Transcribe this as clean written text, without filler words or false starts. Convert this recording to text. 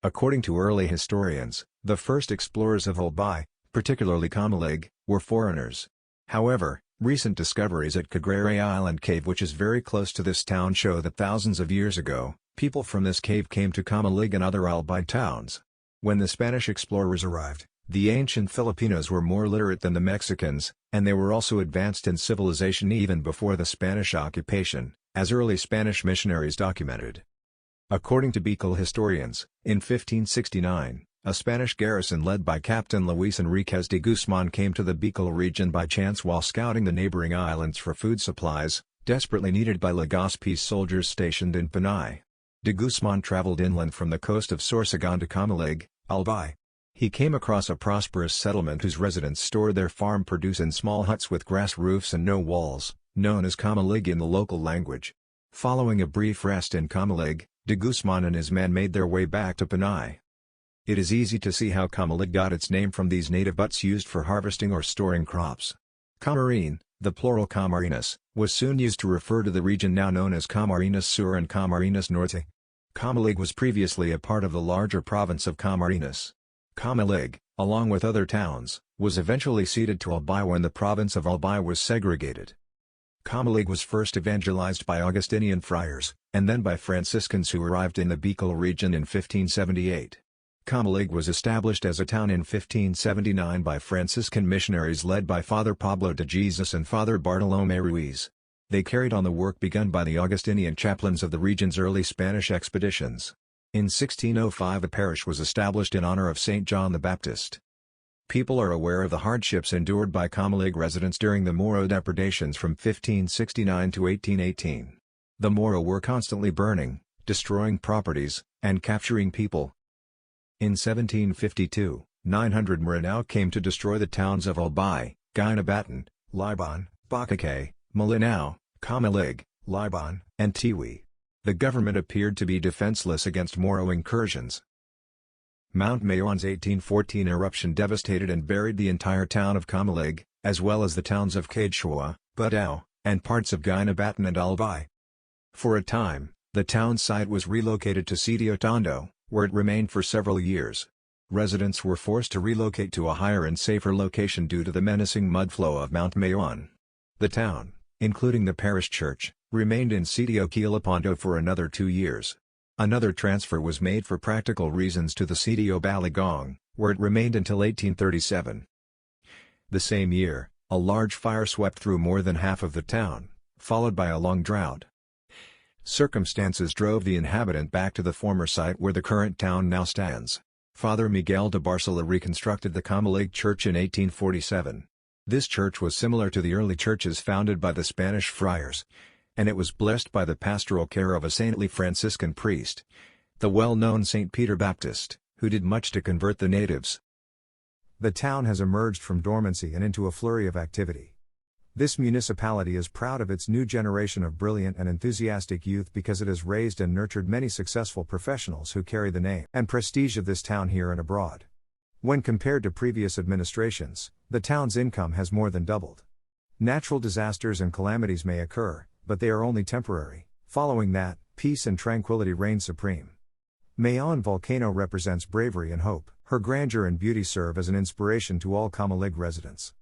According to early historians, the first explorers of Albay, particularly Camalig, were foreigners. However, recent discoveries at Cagaray Island Cave, which is very close to this town, show that thousands of years ago, people from this cave came to Camalig and other Albay towns. When the Spanish explorers arrived, the ancient Filipinos were more literate than the Mexicans, and they were also advanced in civilization even before the Spanish occupation, as early Spanish missionaries documented. According to Bicol historians, in 1569, a Spanish garrison led by Captain Luis Enriquez de Guzman came to the Bicol region by chance while scouting the neighboring islands for food supplies, desperately needed by Legazpi's soldiers stationed in Panay. De Guzman traveled inland from the coast of Sorsogon to Camalig, Albay. He came across a prosperous settlement whose residents stored their farm produce in small huts with grass roofs and no walls, known as Camalig in the local language. Following a brief rest in Camalig, de Guzman and his men made their way back to Panay. It is easy to see how Camalig got its name from these native huts used for harvesting or storing crops. Camarine, the plural Camarines, was soon used to refer to the region now known as Camarines Sur and Camarines Norte. Camalig was previously a part of the larger province of Camarines. Camalig, along with other towns, was eventually ceded to Albay when the province of Albay was segregated. Camalig was first evangelized by Augustinian friars, and then by Franciscans who arrived in the Bicol region in 1578. Camalig was established as a town in 1579 by Franciscan missionaries led by Father Pablo de Jesus and Father Bartolomé Ruiz. They carried on the work begun by the Augustinian chaplains of the region's early Spanish expeditions. In 1605 a parish was established in honor of Saint John the Baptist. People are aware of the hardships endured by Camalig residents during the Moro depredations from 1569 to 1818. The Moro were constantly burning, destroying properties, and capturing people. In 1752, 900 Maranao came to destroy the towns of Albay, Guinabatan, Libon, Bacacay, Malanao, Camalig, Libon, and Tiwi. The government appeared to be defenseless against Moro incursions. Mount Mayon's 1814 eruption devastated and buried the entire town of Camalig, as well as the towns of Quechua, Badao, and parts of Guinabatan and Albay. For a time, the town site was relocated to Sitio Tondo, where it remained for several years. Residents were forced to relocate to a higher and safer location due to the menacing mudflow of Mount Mayon. The town, including the parish church, remained in Sitio Quilapondo for another 2 years. Another transfer was made for practical reasons to the Sitio Baligong, where it remained until 1837. The same year, a large fire swept through more than half of the town, followed by a long drought. Circumstances drove the inhabitant back to the former site where the current town now stands. Father Miguel de Barcela reconstructed the Camalig Church in 1847. This church was similar to the early churches founded by the Spanish friars, and it was blessed by the pastoral care of a saintly Franciscan priest, the well-known Saint Peter Baptist, who did much to convert the natives. The town has emerged from dormancy and into a flurry of activity. This municipality is proud of its new generation of brilliant and enthusiastic youth because it has raised and nurtured many successful professionals who carry the name and prestige of this town here and abroad. When compared to previous administrations, the town's income has more than doubled. Natural disasters and calamities may occur, but they are only temporary. Following that, peace and tranquility reign supreme. Mayon volcano represents bravery and hope. Her grandeur and beauty serve as an inspiration to all Camalig residents.